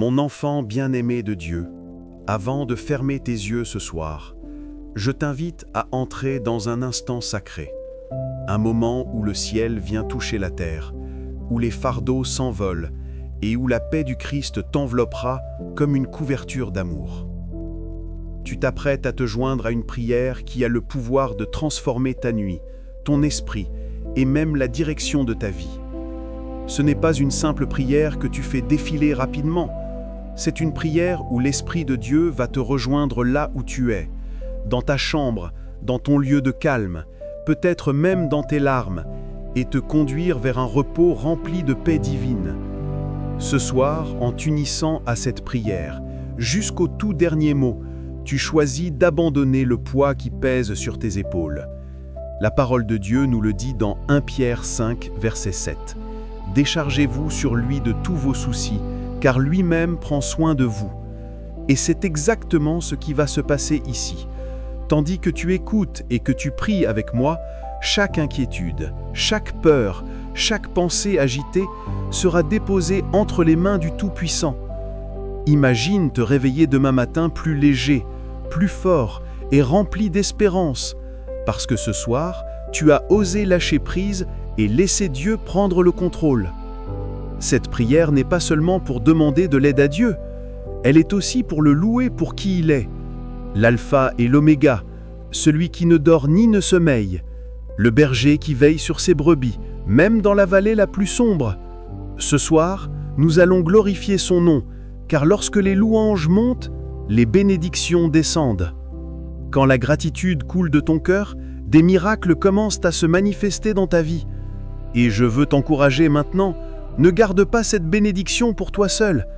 Mon enfant bien-aimé de Dieu, avant de fermer tes yeux ce soir, je t'invite à entrer dans un instant sacré, un moment où le ciel vient toucher la terre, où les fardeaux s'envolent et où la paix du Christ t'enveloppera comme une couverture d'amour. Tu t'apprêtes à te joindre à une prière qui a le pouvoir de transformer ta nuit, ton esprit et même la direction de ta vie. Ce n'est pas une simple prière que tu fais défiler rapidement. C'est une prière où l'Esprit de Dieu va te rejoindre là où tu es, dans ta chambre, dans ton lieu de calme, peut-être même dans tes larmes, et te conduire vers un repos rempli de paix divine. Ce soir, en t'unissant à cette prière, jusqu'au tout dernier mot, tu choisis d'abandonner le poids qui pèse sur tes épaules. La parole de Dieu nous le dit dans 1 Pierre 5, verset 7. « Déchargez-vous sur lui de tous vos soucis, car lui-même prend soin de vous. » Et c'est exactement ce qui va se passer ici. Tandis que tu écoutes et que tu pries avec moi, chaque inquiétude, chaque peur, chaque pensée agitée sera déposée entre les mains du Tout-Puissant. Imagine te réveiller demain matin plus léger, plus fort et rempli d'espérance, parce que ce soir, tu as osé lâcher prise et laisser Dieu prendre le contrôle. Cette prière n'est pas seulement pour demander de l'aide à Dieu, elle est aussi pour le louer pour qui il est, l'alpha et l'oméga, celui qui ne dort ni ne sommeille, le berger qui veille sur ses brebis, même dans la vallée la plus sombre. Ce soir, nous allons glorifier son nom, car lorsque les louanges montent, les bénédictions descendent. Quand la gratitude coule de ton cœur, des miracles commencent à se manifester dans ta vie. Et je veux t'encourager maintenant, ne garde pas cette bénédiction pour toi seul.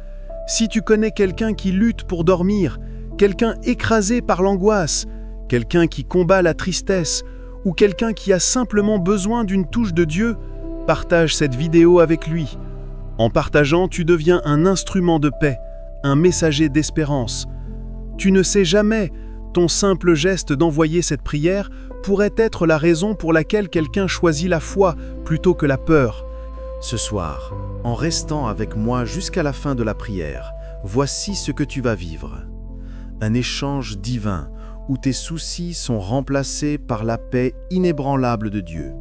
Si tu connais quelqu'un qui lutte pour dormir, quelqu'un écrasé par l'angoisse, quelqu'un qui combat la tristesse, ou quelqu'un qui a simplement besoin d'une touche de Dieu, partage cette vidéo avec lui. En partageant, tu deviens un instrument de paix, un messager d'espérance. Tu ne sais jamais, ton simple geste d'envoyer cette prière pourrait être la raison pour laquelle quelqu'un choisit la foi plutôt que la peur. Ce soir, en restant avec moi jusqu'à la fin de la prière, voici ce que tu vas vivre. Un échange divin où tes soucis sont remplacés par la paix inébranlable de Dieu.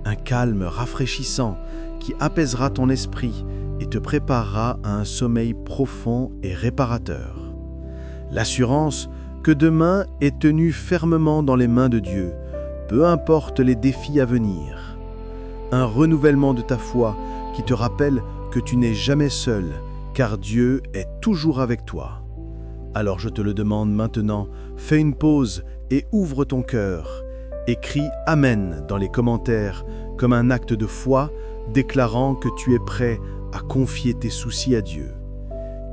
Un calme rafraîchissant qui apaisera ton esprit et te préparera à un sommeil profond et réparateur. L'assurance que demain est tenu fermement dans les mains de Dieu, peu importe les défis à venir. Un renouvellement de ta foi qui te rappelle que tu n'es jamais seul, car Dieu est toujours avec toi. Alors je te le demande maintenant, fais une pause et ouvre ton cœur. Écris « Amen » dans les commentaires comme un acte de foi déclarant que tu es prêt à confier tes soucis à Dieu.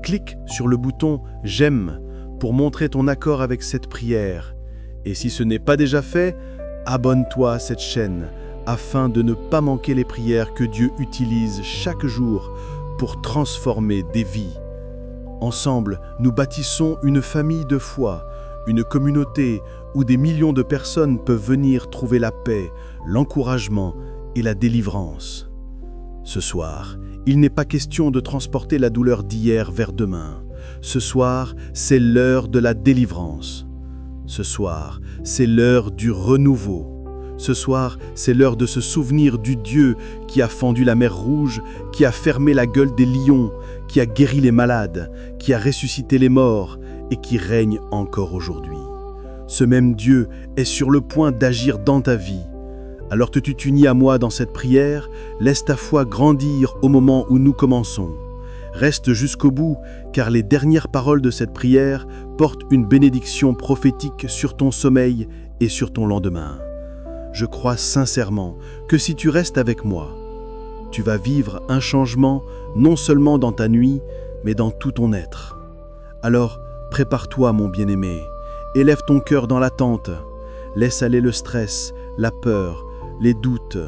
Clique sur le bouton « J'aime » pour montrer ton accord avec cette prière. Et si ce n'est pas déjà fait, abonne-toi à cette chaîne afin de ne pas manquer les prières que Dieu utilise chaque jour pour transformer des vies. Ensemble, nous bâtissons une famille de foi, une communauté où des millions de personnes peuvent venir trouver la paix, l'encouragement et la délivrance. Ce soir, il n'est pas question de transporter la douleur d'hier vers demain. Ce soir, c'est l'heure de la délivrance. Ce soir, c'est l'heure du renouveau. Ce soir, c'est l'heure de se souvenir du Dieu qui a fendu la mer Rouge, qui a fermé la gueule des lions, qui a guéri les malades, qui a ressuscité les morts et qui règne encore aujourd'hui. Ce même Dieu est sur le point d'agir dans ta vie. Alors que tu t'unis à moi dans cette prière, laisse ta foi grandir au moment où nous commençons. Reste jusqu'au bout, car les dernières paroles de cette prière portent une bénédiction prophétique sur ton sommeil et sur ton lendemain. Je crois sincèrement que si tu restes avec moi, tu vas vivre un changement non seulement dans ta nuit, mais dans tout ton être. Alors, prépare-toi, mon bien-aimé, élève ton cœur dans l'attente, laisse aller le stress, la peur, les doutes.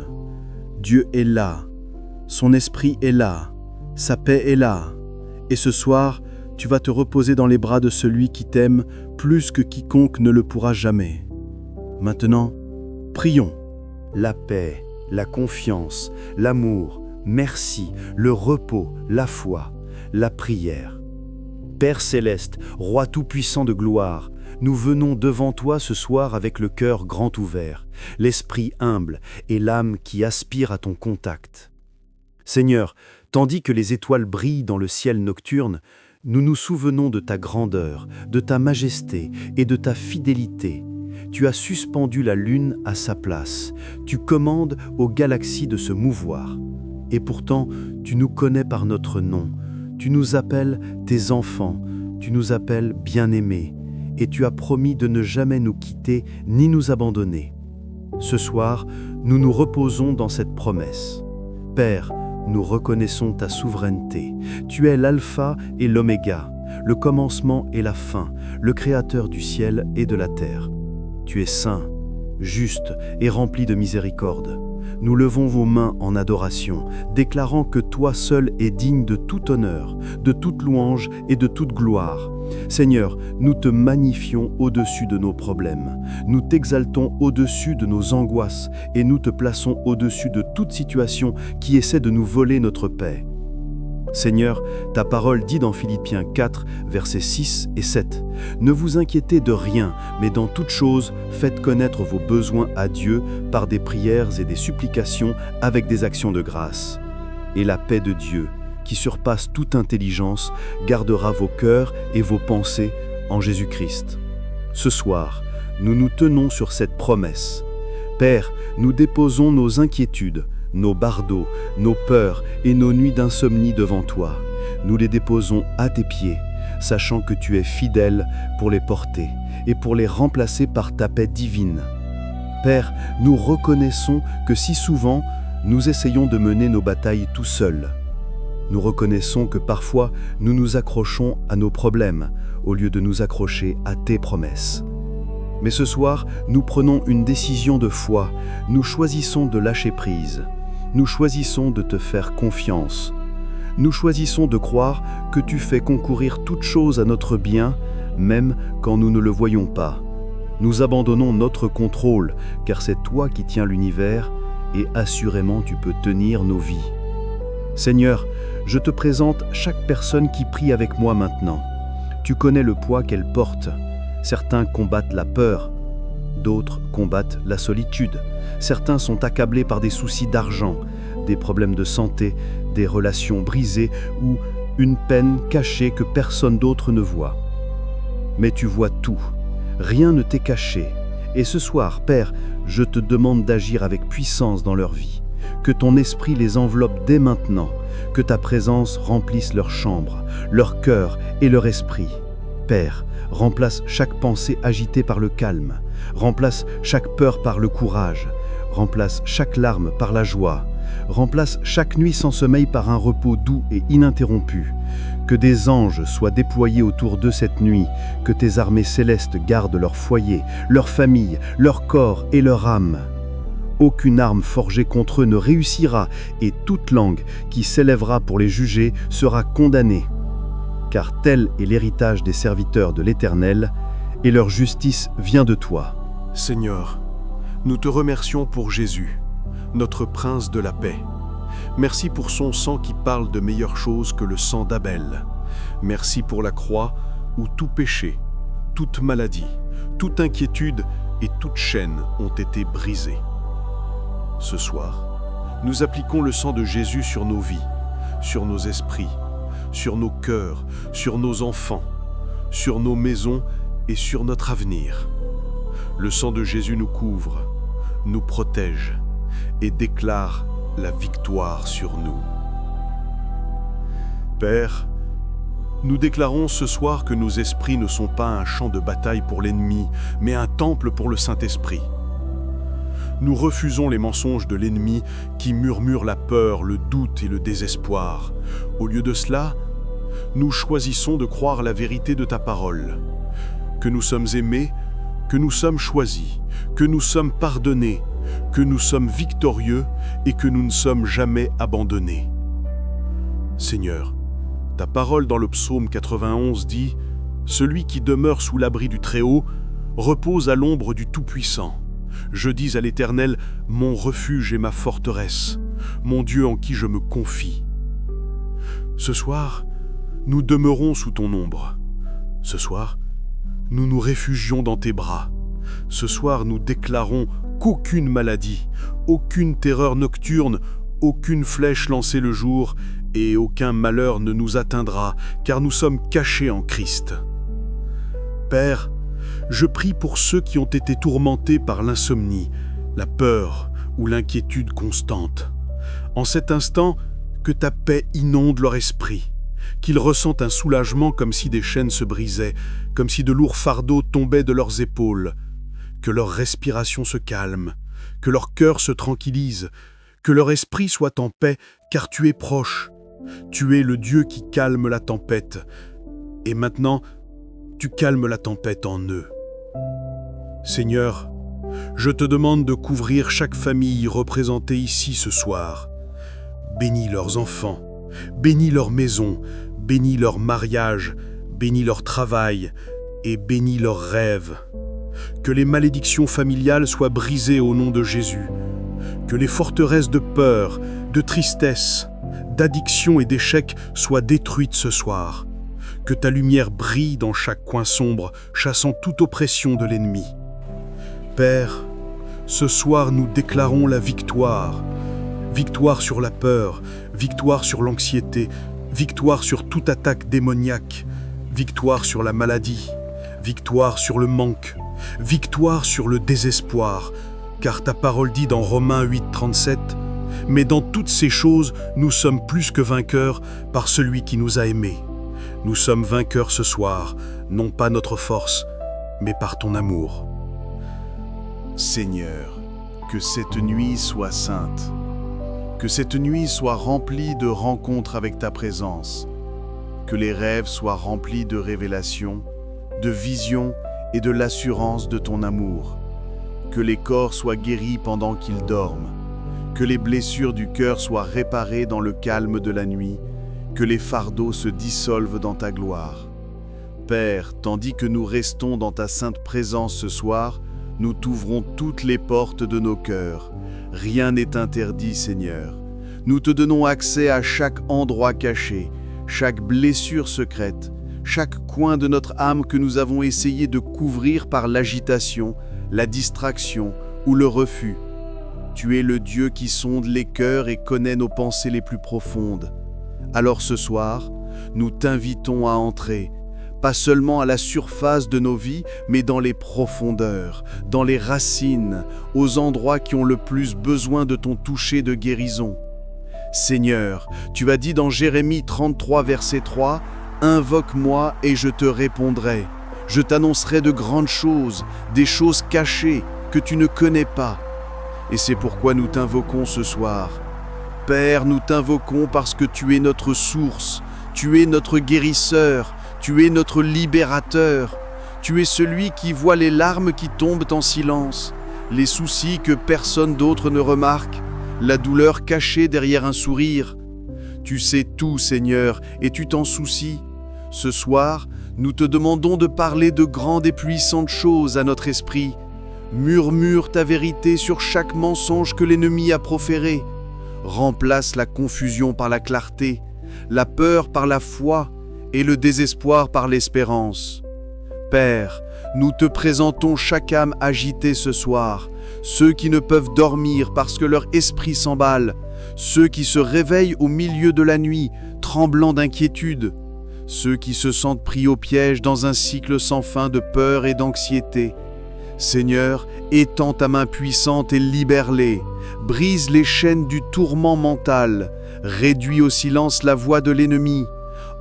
Dieu est là, son esprit est là, sa paix est là, et ce soir, tu vas te reposer dans les bras de celui qui t'aime plus que quiconque ne le pourra jamais. Maintenant, prions. La paix, la confiance, l'amour, merci, le repos, la foi, la prière. Père céleste, Roi tout-puissant de gloire, nous venons devant toi ce soir avec le cœur grand ouvert, l'esprit humble et l'âme qui aspire à ton contact. Seigneur, tandis que les étoiles brillent dans le ciel nocturne, nous nous souvenons de ta grandeur, de ta majesté et de ta fidélité. Tu as suspendu la lune à sa place, tu commandes aux galaxies de se mouvoir. Et pourtant, tu nous connais par notre nom, tu nous appelles tes enfants, tu nous appelles bien-aimés, et tu as promis de ne jamais nous quitter ni nous abandonner. Ce soir, nous nous reposons dans cette promesse. Père, nous reconnaissons ta souveraineté. Tu es l'alpha et l'oméga, le commencement et la fin, le créateur du ciel et de la terre. Tu es saint, juste et rempli de miséricorde. Nous levons vos mains en adoration, déclarant que toi seul es digne de tout honneur, de toute louange et de toute gloire. Seigneur, nous te magnifions au-dessus de nos problèmes. Nous t'exaltons au-dessus de nos angoisses et nous te plaçons au-dessus de toute situation qui essaie de nous voler notre paix. Seigneur, ta parole dit dans Philippiens 4, versets 6 et 7. « Ne vous inquiétez de rien, mais dans toute chose, faites connaître vos besoins à Dieu par des prières et des supplications avec des actions de grâce. Et la paix de Dieu, qui surpasse toute intelligence, gardera vos cœurs et vos pensées en Jésus-Christ. » Ce soir, nous nous tenons sur cette promesse. Père, nous déposons nos inquiétudes, nos bardeaux, nos peurs et nos nuits d'insomnie devant toi. Nous les déposons à tes pieds, sachant que tu es fidèle pour les porter et pour les remplacer par ta paix divine. Père, nous reconnaissons que si souvent, nous essayons de mener nos batailles tout seuls. Nous reconnaissons que parfois, nous nous accrochons à nos problèmes au lieu de nous accrocher à tes promesses. Mais ce soir, nous prenons une décision de foi. Nous choisissons de lâcher prise. Nous choisissons de te faire confiance. Nous choisissons de croire que tu fais concourir toute chose à notre bien, même quand nous ne le voyons pas. Nous abandonnons notre contrôle, car c'est toi qui tiens l'univers et assurément tu peux tenir nos vies. Seigneur, je te présente chaque personne qui prie avec moi maintenant. Tu connais le poids qu'elle porte. Certains combattent la peur, d'autres combattent la solitude. Certains sont accablés par des soucis d'argent, des problèmes de santé, des relations brisées ou une peine cachée que personne d'autre ne voit. Mais tu vois tout, rien ne t'est caché. Et ce soir, Père, je te demande d'agir avec puissance dans leur vie. Que ton esprit les enveloppe dès maintenant, que ta présence remplisse leur chambre, leur cœur et leur esprit. Père, remplace chaque pensée agitée par le calme, remplace chaque peur par le courage, remplace chaque larme par la joie, remplace chaque nuit sans sommeil par un repos doux et ininterrompu. Que des anges soient déployés autour d'eux cette nuit, que tes armées célestes gardent leur foyer, leur famille, leur corps et leur âme. Aucune arme forgée contre eux ne réussira et toute langue qui s'élèvera pour les juger sera condamnée. Car tel est l'héritage des serviteurs de l'Éternel, et leur justice vient de toi. Seigneur, nous te remercions pour Jésus, notre prince de la paix. Merci pour son sang qui parle de meilleures choses que le sang d'Abel. Merci pour la croix où tout péché, toute maladie, toute inquiétude et toute chaîne ont été brisées. Ce soir, nous appliquons le sang de Jésus sur nos vies, sur nos esprits, sur nos cœurs, sur nos enfants, sur nos maisons et sur notre avenir. Le sang de Jésus nous couvre, nous protège et déclare la victoire sur nous. Père, nous déclarons ce soir que nos esprits ne sont pas un champ de bataille pour l'ennemi, mais un temple pour le Saint-Esprit. Nous refusons les mensonges de l'ennemi qui murmure la peur, le doute et le désespoir. Au lieu de cela, nous choisissons de croire la vérité de ta parole, que nous sommes aimés, que nous sommes choisis, que nous sommes pardonnés, que nous sommes victorieux et que nous ne sommes jamais abandonnés. Seigneur, ta parole dans le psaume 91 dit « Celui qui demeure sous l'abri du Très-Haut repose à l'ombre du Tout-Puissant. Je dis à l'Éternel, mon refuge et ma forteresse, mon Dieu en qui je me confie. » Ce soir, nous demeurons sous ton ombre. Ce soir, nous nous réfugions dans tes bras. Ce soir, nous déclarons qu'aucune maladie, aucune terreur nocturne, aucune flèche lancée le jour et aucun malheur ne nous atteindra, car nous sommes cachés en Christ. Père, je prie pour ceux qui ont été tourmentés par l'insomnie, la peur ou l'inquiétude constante. En cet instant, que ta paix inonde leur esprit, qu'ils ressentent un soulagement comme si des chaînes se brisaient, comme si de lourds fardeaux tombaient de leurs épaules, que leur respiration se calme, que leur cœur se tranquillise, que leur esprit soit en paix, car tu es proche. Tu es le Dieu qui calme la tempête. Et maintenant, tu calmes la tempête en eux. Seigneur, je te demande de couvrir chaque famille représentée ici ce soir. Bénis leurs enfants, bénis leurs maisons, bénis leur mariage, bénis leur travail et bénis leurs rêves. Que les malédictions familiales soient brisées au nom de Jésus. Que les forteresses de peur, de tristesse, d'addiction et d'échec soient détruites ce soir. Que ta lumière brille dans chaque coin sombre, chassant toute oppression de l'ennemi. Père, ce soir nous déclarons la victoire. Victoire sur la peur, victoire sur l'anxiété, victoire sur toute attaque démoniaque, victoire sur la maladie, victoire sur le manque, victoire sur le désespoir, car ta parole dit dans Romains 8:37, « Mais dans toutes ces choses, nous sommes plus que vainqueurs par celui qui nous a aimés. Nous sommes vainqueurs ce soir, non pas notre force, mais par ton amour. » Seigneur, que cette nuit soit sainte, que cette nuit soit remplie de rencontres avec ta présence, que les rêves soient remplis de révélations, de visions et de l'assurance de ton amour, que les corps soient guéris pendant qu'ils dorment, que les blessures du cœur soient réparées dans le calme de la nuit, que les fardeaux se dissolvent dans ta gloire. Père, tandis que nous restons dans ta sainte présence ce soir, nous t'ouvrons toutes les portes de nos cœurs. Rien n'est interdit, Seigneur. Nous te donnons accès à chaque endroit caché, chaque blessure secrète, chaque coin de notre âme que nous avons essayé de couvrir par l'agitation, la distraction ou le refus. Tu es le Dieu qui sonde les cœurs et connaît nos pensées les plus profondes. Alors ce soir, nous t'invitons à entrer, pas seulement à la surface de nos vies, mais dans les profondeurs, dans les racines, aux endroits qui ont le plus besoin de ton toucher de guérison. Seigneur, tu as dit dans Jérémie 33, verset 3, « Invoque-moi et je te répondrai. Je t'annoncerai de grandes choses, des choses cachées que tu ne connais pas. » Et c'est pourquoi nous t'invoquons ce soir. Père, nous t'invoquons parce que tu es notre source, tu es notre guérisseur, tu es notre libérateur, tu es celui qui voit les larmes qui tombent en silence, les soucis que personne d'autre ne remarque, la douleur cachée derrière un sourire. Tu sais tout, Seigneur, et tu t'en soucies. Ce soir, nous te demandons de parler de grandes et puissantes choses à notre esprit. Murmure ta vérité sur chaque mensonge que l'ennemi a proféré. Remplace la confusion par la clarté, la peur par la foi et le désespoir par l'espérance. Père, nous te présentons chaque âme agitée ce soir, ceux qui ne peuvent dormir parce que leur esprit s'emballe, ceux qui se réveillent au milieu de la nuit, tremblant d'inquiétude, ceux qui se sentent pris au piège dans un cycle sans fin de peur et d'anxiété. Seigneur, étends ta main puissante et libère-les, brise les chaînes du tourment mental, réduis au silence la voix de l'ennemi,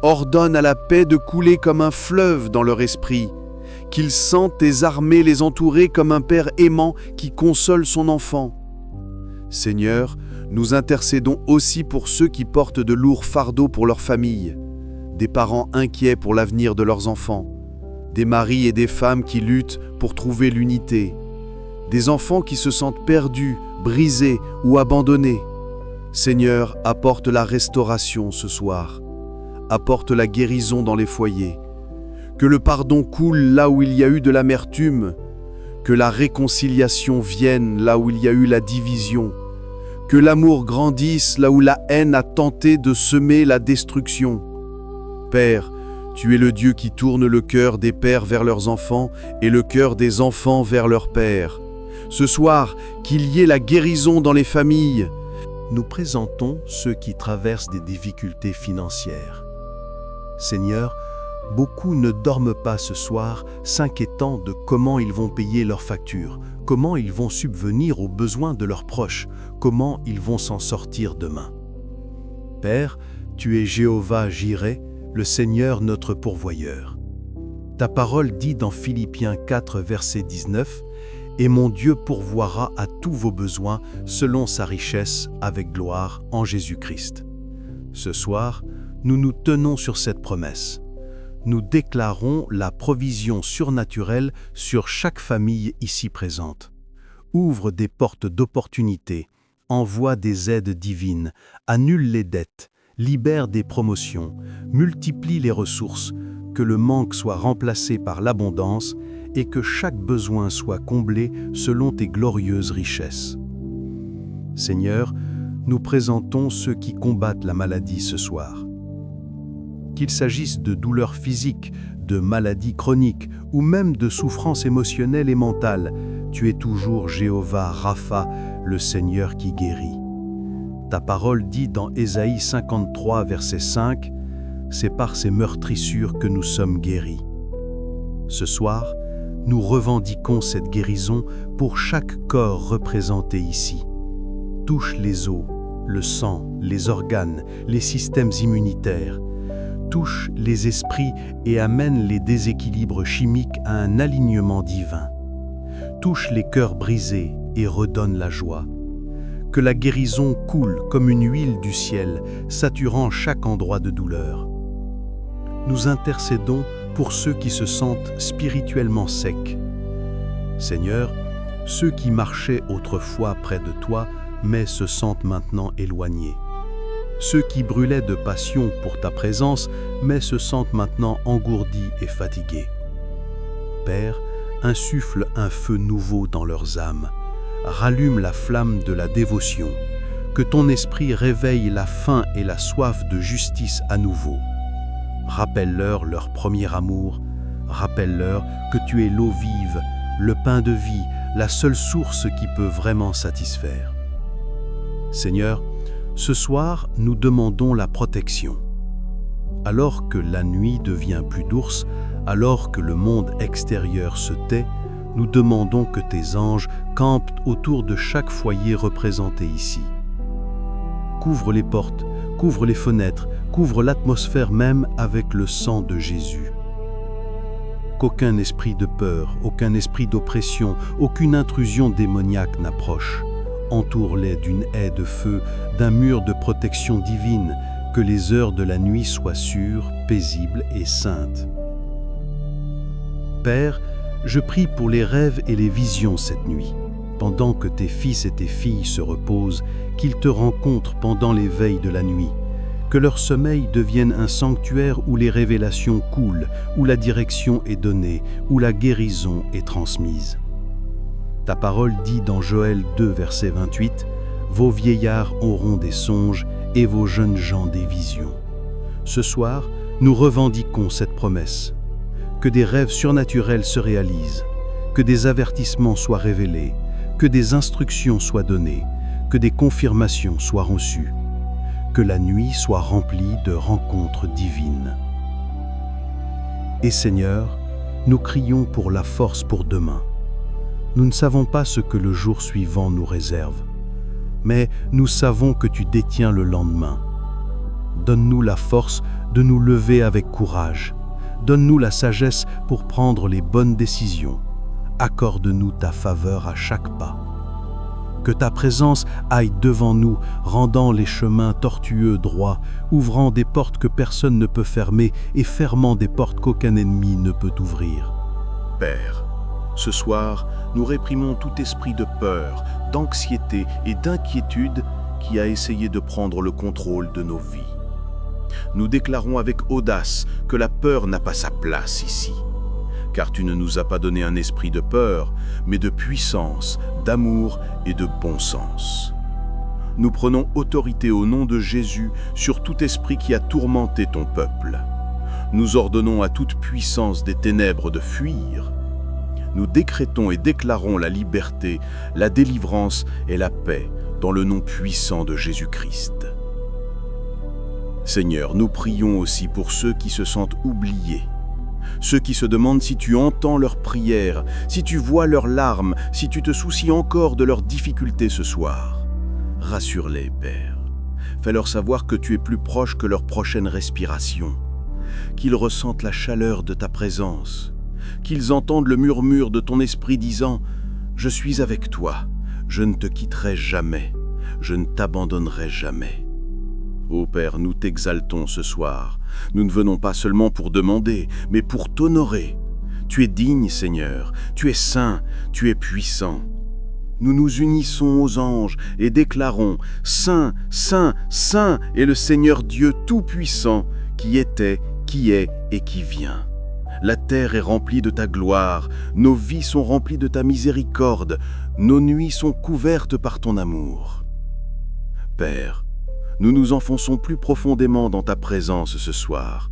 ordonne à la paix de couler comme un fleuve dans leur esprit, qu'ils sentent tes armées les entourer comme un père aimant qui console son enfant. Seigneur, nous intercédons aussi pour ceux qui portent de lourds fardeaux pour leur famille, des parents inquiets pour l'avenir de leurs enfants, des maris et des femmes qui luttent pour trouver l'unité, des enfants qui se sentent perdus, brisés ou abandonnés. Seigneur, apporte la restauration ce soir, apporte la guérison dans les foyers, que le pardon coule là où il y a eu de l'amertume, que la réconciliation vienne là où il y a eu la division, que l'amour grandisse là où la haine a tenté de semer la destruction. Père, tu es le Dieu qui tourne le cœur des pères vers leurs enfants et le cœur des enfants vers leurs pères. Ce soir, qu'il y ait la guérison dans les familles. Nous présentons ceux qui traversent des difficultés financières. Seigneur, beaucoup ne dorment pas ce soir, s'inquiétant de comment ils vont payer leurs factures, comment ils vont subvenir aux besoins de leurs proches, comment ils vont s'en sortir demain. Père, tu es Jéhovah Jireh, le Seigneur notre pourvoyeur. Ta parole dit dans Philippiens 4, verset 19, « Et mon Dieu pourvoira à tous vos besoins selon sa richesse avec gloire en Jésus-Christ. » Ce soir, nous nous tenons sur cette promesse. Nous déclarons la provision surnaturelle sur chaque famille ici présente. Ouvre des portes d'opportunité, envoie des aides divines, annule les dettes, libère des promotions, multiplie les ressources, que le manque soit remplacé par l'abondance et que chaque besoin soit comblé selon tes glorieuses richesses. Seigneur, nous présentons ceux qui combattent la maladie ce soir. Qu'il s'agisse de douleurs physiques, de maladies chroniques ou même de souffrances émotionnelles et mentales, tu es toujours Jéhovah Rapha, le Seigneur qui guérit. Ta parole dit dans Ésaïe 53, verset 5, « C'est par ces meurtrissures que nous sommes guéris. » Ce soir, nous revendiquons cette guérison pour chaque corps représenté ici. Touche les os, le sang, les organes, les systèmes immunitaires. Touche les esprits et amène les déséquilibres chimiques à un alignement divin. Touche les cœurs brisés et redonne la joie. Que la guérison coule comme une huile du ciel, saturant chaque endroit de douleur. Nous intercédons pour ceux qui se sentent spirituellement secs. Seigneur, ceux qui marchaient autrefois près de toi, mais se sentent maintenant éloignés. Ceux qui brûlaient de passion pour ta présence, mais se sentent maintenant engourdis et fatigués. Père, insuffle un feu nouveau dans leurs âmes. Rallume la flamme de la dévotion, que ton esprit réveille la faim et la soif de justice à nouveau. Rappelle-leur leur premier amour, rappelle-leur que tu es l'eau vive, le pain de vie, la seule source qui peut vraiment satisfaire. Seigneur, ce soir, nous demandons la protection. Alors que la nuit devient plus douce, alors que le monde extérieur se tait, nous demandons que tes anges campent autour de chaque foyer représenté ici. Couvre les portes, couvre les fenêtres, couvre l'atmosphère même avec le sang de Jésus. Qu'aucun esprit de peur, aucun esprit d'oppression, aucune intrusion démoniaque n'approche. Entoure-les d'une haie de feu, d'un mur de protection divine, que les heures de la nuit soient sûres, paisibles et saintes. Père, je prie pour les rêves et les visions cette nuit. Pendant que tes fils et tes filles se reposent, qu'ils te rencontrent pendant les veilles de la nuit. Que leur sommeil devienne un sanctuaire où les révélations coulent, où la direction est donnée, où la guérison est transmise. Ta parole dit dans Joël 2, verset 28, « Vos vieillards auront des songes et vos jeunes gens des visions. » Ce soir, nous revendiquons cette promesse. Que des rêves surnaturels se réalisent, que des avertissements soient révélés, que des instructions soient données, que des confirmations soient reçues, que la nuit soit remplie de rencontres divines. Et Seigneur, nous crions pour la force pour demain. Nous ne savons pas ce que le jour suivant nous réserve, mais nous savons que tu détiens le lendemain. Donne-nous la force de nous lever avec courage. Donne-nous la sagesse pour prendre les bonnes décisions. Accorde-nous ta faveur à chaque pas. Que ta présence aille devant nous, rendant les chemins tortueux droits, ouvrant des portes que personne ne peut fermer et fermant des portes qu'aucun ennemi ne peut ouvrir. Père, ce soir, nous réprimons tout esprit de peur, d'anxiété et d'inquiétude qui a essayé de prendre le contrôle de nos vies. Nous déclarons avec audace que la peur n'a pas sa place ici, car tu ne nous as pas donné un esprit de peur, mais de puissance, d'amour et de bon sens. Nous prenons autorité au nom de Jésus sur tout esprit qui a tourmenté ton peuple. nous ordonnons à toute puissance des ténèbres de fuir. Nous décrétons et déclarons la liberté, la délivrance et la paix dans le nom puissant de Jésus-Christ. Seigneur, nous prions aussi pour ceux qui se sentent oubliés, ceux qui se demandent si tu entends leurs prières, si tu vois leurs larmes, si tu te soucies encore de leurs difficultés ce soir. Rassure-les, Père. Fais-leur savoir que tu es plus proche que leur prochaine respiration, qu'ils ressentent la chaleur de ta présence, qu'ils entendent le murmure de ton esprit disant « Je suis avec toi, je ne te quitterai jamais, je ne t'abandonnerai jamais ». Ô Père, nous t'exaltons ce soir. Nous ne venons pas seulement pour demander, mais pour t'honorer. Tu es digne, Seigneur, tu es saint, tu es puissant. Nous nous unissons aux anges et déclarons « Saint, Saint, Saint est le Seigneur Dieu Tout-Puissant, qui était, qui est et qui vient. La terre est remplie de ta gloire, nos vies sont remplies de ta miséricorde, nos nuits sont couvertes par ton amour. Père, nous nous enfonçons plus profondément dans ta présence ce soir,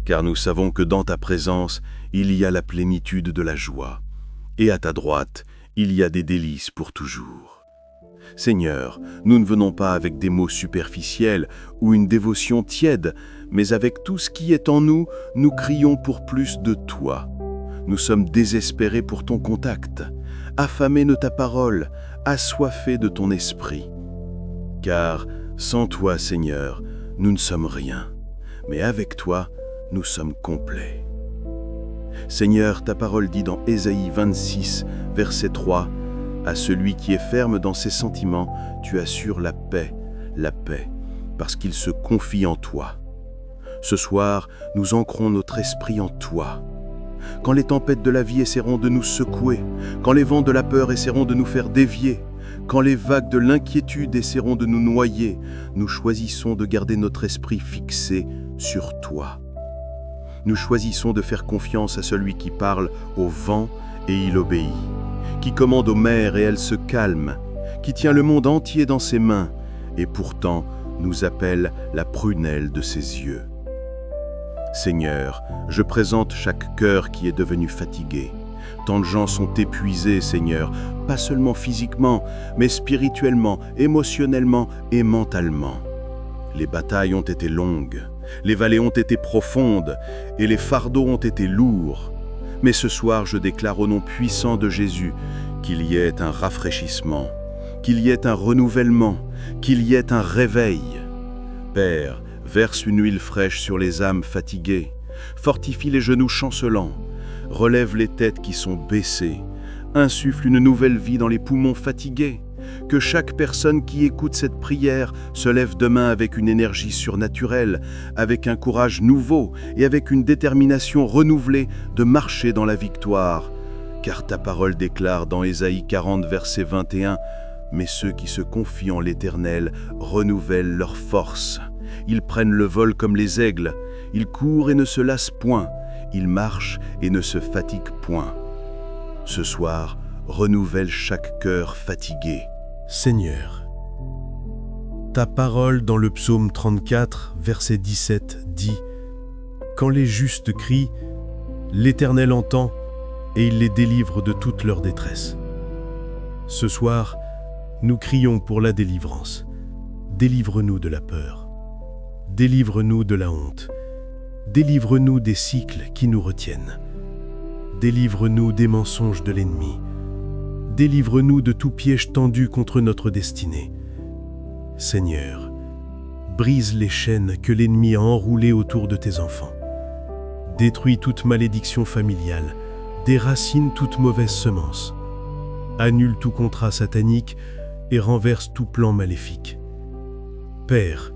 car nous savons que dans ta présence, il y a la plénitude de la joie, et à ta droite, il y a des délices pour toujours. Seigneur, nous ne venons pas avec des mots superficiels ou une dévotion tiède, mais avec tout ce qui est en nous, nous crions pour plus de toi. Nous sommes désespérés pour ton contact, affamés de ta parole, assoiffés de ton esprit. Car, sans toi, Seigneur, nous ne sommes rien, mais avec toi, nous sommes complets. Seigneur, ta parole dit dans Ésaïe 26, verset 3, « À celui qui est ferme dans ses sentiments, tu assures la paix, parce qu'il se confie en toi. » Ce soir, nous ancrons notre esprit en toi. Quand les tempêtes de la vie essaieront de nous secouer, quand les vents de la peur essaieront de nous faire dévier, quand les vagues de l'inquiétude essaieront de nous noyer, nous choisissons de garder notre esprit fixé sur toi. Nous choisissons de faire confiance à celui qui parle au vent et il obéit, qui commande aux mers et elles se calment, qui tient le monde entier dans ses mains et pourtant nous appelle la prunelle de ses yeux. Seigneur, je présente chaque cœur qui est devenu fatigué. Tant de gens sont épuisés, Seigneur, pas seulement physiquement, mais spirituellement, émotionnellement et mentalement. Les batailles ont été longues, les vallées ont été profondes et les fardeaux ont été lourds. Mais ce soir, je déclare au nom puissant de Jésus qu'il y ait un rafraîchissement, qu'il y ait un renouvellement, qu'il y ait un réveil. Père, verse une huile fraîche sur les âmes fatiguées, fortifie les genoux chancelants, relève les têtes qui sont baissées, insuffle une nouvelle vie dans les poumons fatigués. Que chaque personne qui écoute cette prière se lève demain avec une énergie surnaturelle, avec un courage nouveau et avec une détermination renouvelée de marcher dans la victoire. Car ta parole déclare dans Ésaïe 40, verset 21, « Mais ceux qui se confient en l'Éternel renouvellent leur force. Ils prennent le vol comme les aigles, ils courent et ne se lassent point, ils marchent et ne se fatiguent point. » Ce soir, renouvelle chaque cœur fatigué. Seigneur, ta parole dans le psaume 34, verset 17 dit « Quand les justes crient, l'Éternel entend et il les délivre de toute leur détresse. » Ce soir, nous crions pour la délivrance. Délivre-nous de la peur. Délivre-nous de la honte. Délivre-nous des cycles qui nous retiennent. Délivre-nous des mensonges de l'ennemi. Délivre-nous de tout piège tendu contre notre destinée. Seigneur, brise les chaînes que l'ennemi a enroulées autour de tes enfants. Détruis toute malédiction familiale, déracine toute mauvaise semence. Annule tout contrat satanique et renverse tout plan maléfique. Père,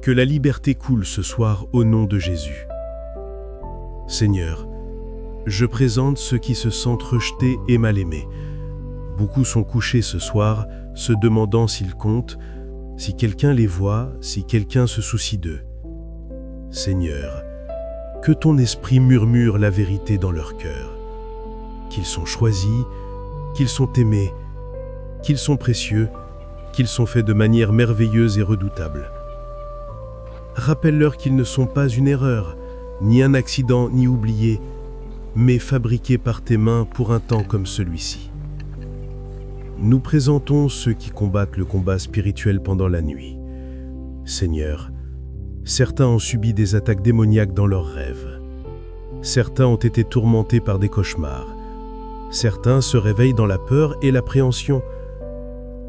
que la liberté coule ce soir au nom de Jésus. Seigneur, je présente ceux qui se sentent rejetés et mal aimés. Beaucoup sont couchés ce soir, se demandant s'ils comptent, si quelqu'un les voit, si quelqu'un se soucie d'eux. Seigneur, que ton esprit murmure la vérité dans leur cœur, qu'ils sont choisis, qu'ils sont aimés, qu'ils sont précieux, qu'ils sont faits de manière merveilleuse et redoutable. Rappelle-leur qu'ils ne sont pas une erreur, ni un accident ni oublié, mais fabriqué par tes mains pour un temps comme celui-ci. Nous présentons ceux qui combattent le combat spirituel pendant la nuit. Seigneur, certains ont subi des attaques démoniaques dans leurs rêves. Certains ont été tourmentés par des cauchemars. Certains se réveillent dans la peur et l'appréhension.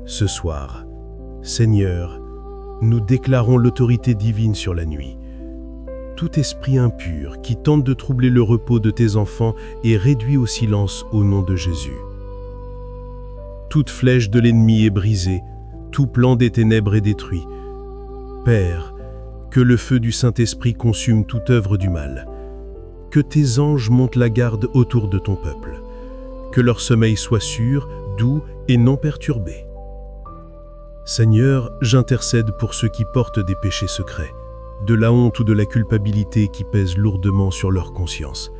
Ce soir, Seigneur, nous déclarons l'autorité divine sur la nuit. Tout esprit impur qui tente de troubler le repos de tes enfants est réduit au silence au nom de Jésus. Toute flèche de l'ennemi est brisée, tout plan des ténèbres est détruit. Père, que le feu du Saint-Esprit consume toute œuvre du mal. Que tes anges montent la garde autour de ton peuple. Que leur sommeil soit sûr, doux et non perturbé. Seigneur, j'intercède pour ceux qui portent des péchés secrets, de la honte ou de la culpabilité qui pèsent lourdement sur leur conscience.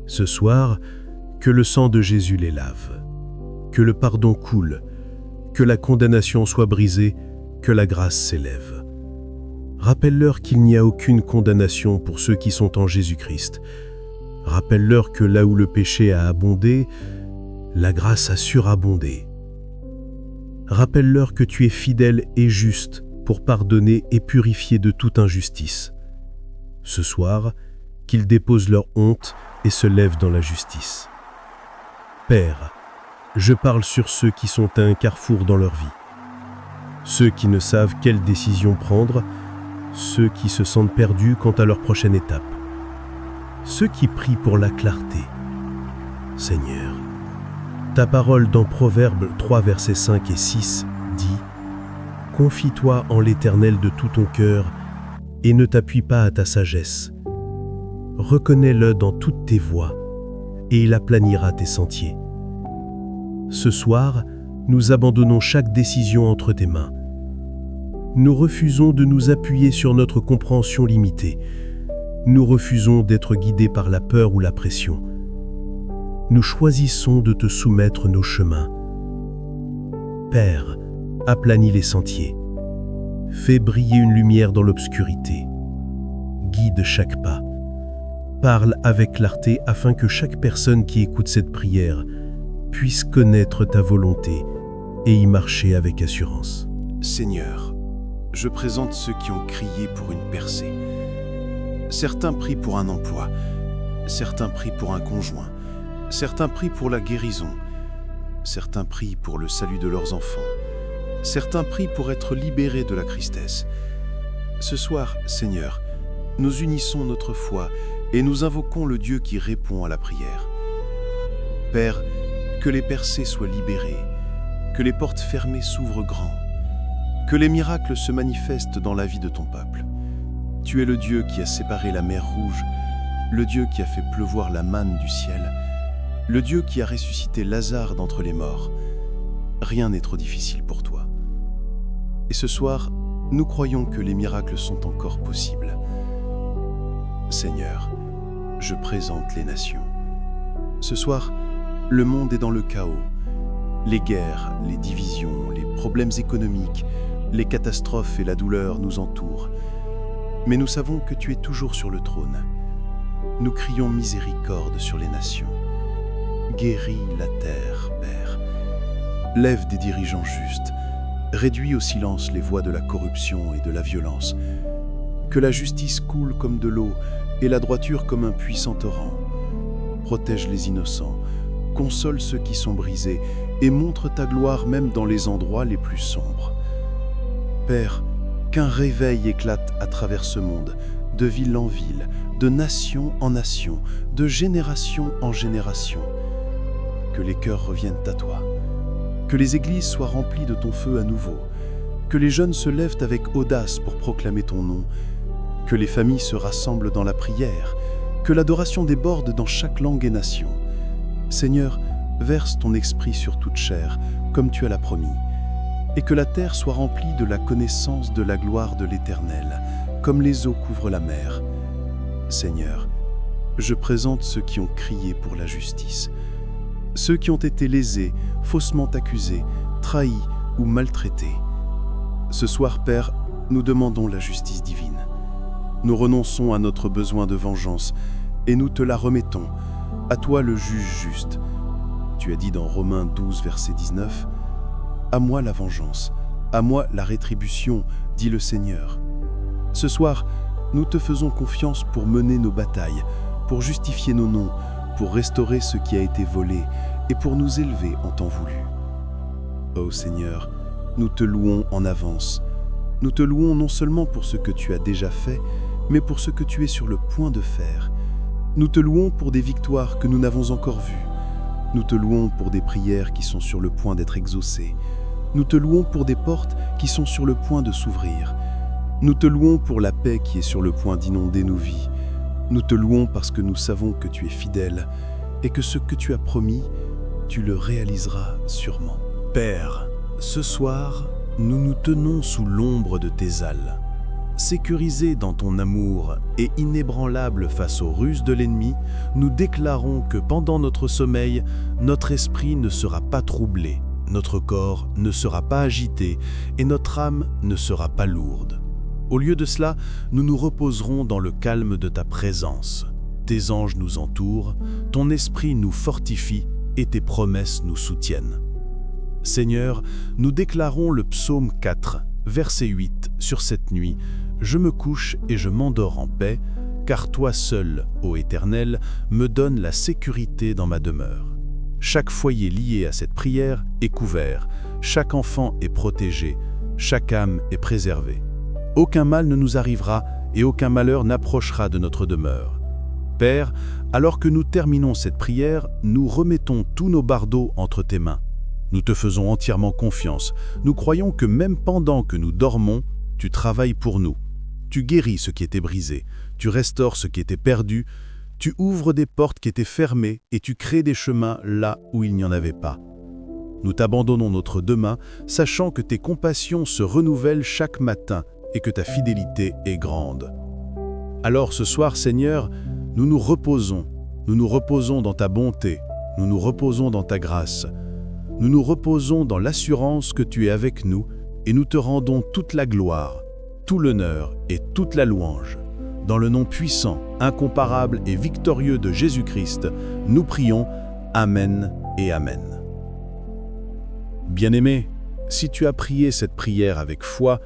Ce soir, que le sang de Jésus les lave. Que le pardon coule, que la condamnation soit brisée, que la grâce s'élève. Rappelle-leur qu'il n'y a aucune condamnation pour ceux qui sont en Jésus-Christ. Rappelle-leur que là où le péché a abondé, la grâce a surabondé. Rappelle-leur que tu es fidèle et juste pour pardonner et purifier de toute injustice. Ce soir, qu'ils déposent leur honte et se lèvent dans la justice. Père, je parle sur ceux qui sont à un carrefour dans leur vie. Ceux qui ne savent quelle décision prendre, ceux qui se sentent perdus quant à leur prochaine étape. Ceux qui prient pour la clarté. Seigneur, ta parole dans Proverbes 3, versets 5 et 6 dit « Confie-toi en l'Éternel de tout ton cœur et ne t'appuie pas à ta sagesse. Reconnais-le dans toutes tes voies et il aplanira tes sentiers. » Ce soir, nous abandonnons chaque décision entre tes mains. Nous refusons de nous appuyer sur notre compréhension limitée. Nous refusons d'être guidés par la peur ou la pression. Nous choisissons de te soumettre nos chemins. Père, aplanis les sentiers. Fais briller une lumière dans l'obscurité. Guide chaque pas. Parle avec clarté afin que chaque personne qui écoute cette prière puisse connaître ta volonté et y marcher avec assurance. Seigneur, je présente ceux qui ont crié pour une percée. Certains prient pour un emploi, certains prient pour un conjoint, certains prient pour la guérison, certains prient pour le salut de leurs enfants, certains prient pour être libérés de la tristesse. Ce soir, Seigneur, nous unissons notre foi et nous invoquons le Dieu qui répond à la prière. Père, que les percées soient libérées, que les portes fermées s'ouvrent grand, que les miracles se manifestent dans la vie de ton peuple. Tu es le Dieu qui a séparé la mer Rouge, le Dieu qui a fait pleuvoir la manne du ciel, le Dieu qui a ressuscité Lazare d'entre les morts. Rien n'est trop difficile pour toi. Et ce soir, nous croyons que les miracles sont encore possibles. Seigneur, je présente les nations. Ce soir, le monde est dans le chaos. Les guerres, les divisions, les problèmes économiques, les catastrophes et la douleur nous entourent. Mais nous savons que tu es toujours sur le trône. Nous crions miséricorde sur les nations. Guéris la terre, Père. Lève des dirigeants justes. Réduis au silence les voix de la corruption et de la violence. Que la justice coule comme de l'eau et la droiture comme un puissant torrent. Protège les innocents. Console ceux qui sont brisés et montre ta gloire même dans les endroits les plus sombres. Père, qu'un réveil éclate à travers ce monde, de ville en ville, de nation en nation, de génération en génération. Que les cœurs reviennent à toi, que les églises soient remplies de ton feu à nouveau, que les jeunes se lèvent avec audace pour proclamer ton nom, que les familles se rassemblent dans la prière, que l'adoration déborde dans chaque langue et nation. Seigneur, verse ton esprit sur toute chair, comme tu l'as promis, et que la terre soit remplie de la connaissance de la gloire de l'Éternel, comme les eaux couvrent la mer. Seigneur, je présente ceux qui ont crié pour la justice, ceux qui ont été lésés, faussement accusés, trahis ou maltraités. Ce soir, Père, nous demandons la justice divine. Nous renonçons à notre besoin de vengeance et nous te la remettons, à toi le juge juste. Tu as dit dans Romains 12, verset 19, « À moi la vengeance, à moi la rétribution, dit le Seigneur. » Ce soir, nous te faisons confiance pour mener nos batailles, pour justifier nos noms, pour restaurer ce qui a été volé et pour nous élever en temps voulu. Ô Seigneur, nous te louons en avance. Nous te louons non seulement pour ce que tu as déjà fait, mais pour ce que tu es sur le point de faire. Nous te louons pour des victoires que nous n'avons encore vues. Nous te louons pour des prières qui sont sur le point d'être exaucées. Nous te louons pour des portes qui sont sur le point de s'ouvrir. Nous te louons pour la paix qui est sur le point d'inonder nos vies. Nous te louons parce que nous savons que tu es fidèle et que ce que tu as promis, tu le réaliseras sûrement. Père, ce soir, nous nous tenons sous l'ombre de tes ailes. Sécurisés dans ton amour et inébranlables face aux ruses de l'ennemi, nous déclarons que pendant notre sommeil, notre esprit ne sera pas troublé, notre corps ne sera pas agité et notre âme ne sera pas lourde. Au lieu de cela, nous nous reposerons dans le calme de ta présence. Tes anges nous entourent, ton esprit nous fortifie et tes promesses nous soutiennent. Seigneur, nous déclarons le psaume 4, verset 8, sur cette nuit. Je me couche et je m'endors en paix, car toi seul, ô Éternel, me donnes la sécurité dans ma demeure. Chaque foyer lié à cette prière est couvert, chaque enfant est protégé, chaque âme est préservée. Aucun mal ne nous arrivera et aucun malheur n'approchera de notre demeure. Père, alors que nous terminons cette prière, nous remettons tous nos bardeaux entre tes mains. Nous te faisons entièrement confiance. Nous croyons que même pendant que nous dormons, tu travailles pour nous. Tu guéris ce qui était brisé, tu restaures ce qui était perdu, tu ouvres des portes qui étaient fermées et tu crées des chemins là où il n'y en avait pas. Nous t'abandonnons notre demain, sachant que tes compassions se renouvellent chaque matin et que ta fidélité est grande. Alors ce soir, Seigneur, nous nous reposons dans ta bonté, nous nous reposons dans ta grâce. Nous nous reposons dans l'assurance que tu es avec nous et nous te rendons toute la gloire, tout l'honneur et toute la louange. Dans le nom puissant, incomparable et victorieux de Jésus-Christ, nous prions. Amen et Amen. Bien-aimé, si tu as prié cette prière avec foi,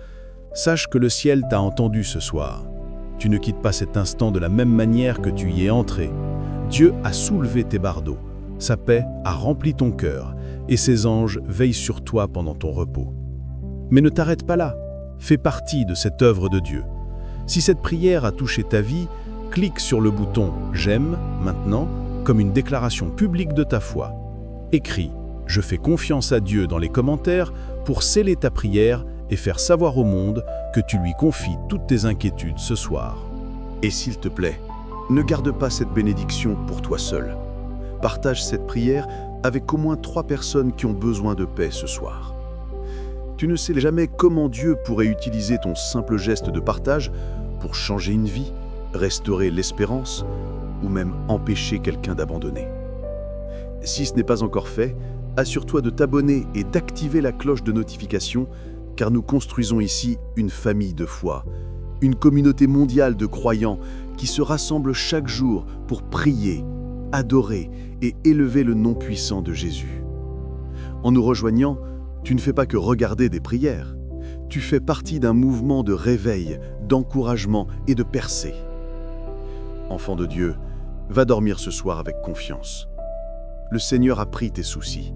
sache que le ciel t'a entendu ce soir. Tu ne quittes pas cet instant de la même manière que tu y es entré. Dieu a soulevé tes bardeaux, sa paix a rempli ton cœur, et ses anges veillent sur toi pendant ton repos. Mais ne t'arrête pas là, fais partie de cette œuvre de Dieu. Si cette prière a touché ta vie, clique sur le bouton « J'aime » maintenant, comme une déclaration publique de ta foi. Écris « Je fais confiance à Dieu » dans les commentaires pour sceller ta prière et faire savoir au monde que tu lui confies toutes tes inquiétudes ce soir. Et s'il te plaît, ne garde pas cette bénédiction pour toi seul. Partage cette prière avec au moins 3 personnes qui ont besoin de paix ce soir. Tu ne sais jamais comment Dieu pourrait utiliser ton simple geste de partage pour changer une vie, restaurer l'espérance ou même empêcher quelqu'un d'abandonner. Si ce n'est pas encore fait, assure-toi de t'abonner et d'activer la cloche de notification car nous construisons ici une famille de foi, une communauté mondiale de croyants qui se rassemblent chaque jour pour prier, adorer et élever le nom puissant de Jésus. En nous rejoignant, tu ne fais pas que regarder des prières. Tu fais partie d'un mouvement de réveil, d'encouragement et de percée. Enfant de Dieu, va dormir ce soir avec confiance. Le Seigneur a pris tes soucis.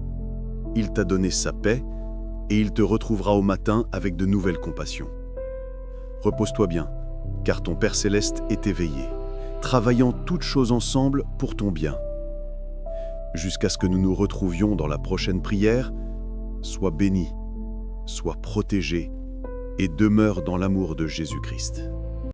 Il t'a donné sa paix et il te retrouvera au matin avec de nouvelles compassions. Repose-toi bien, car ton Père Céleste est éveillé, travaillant toutes choses ensemble pour ton bien. Jusqu'à ce que nous nous retrouvions dans la prochaine prière, sois béni, sois protégé et demeure dans l'amour de Jésus-Christ.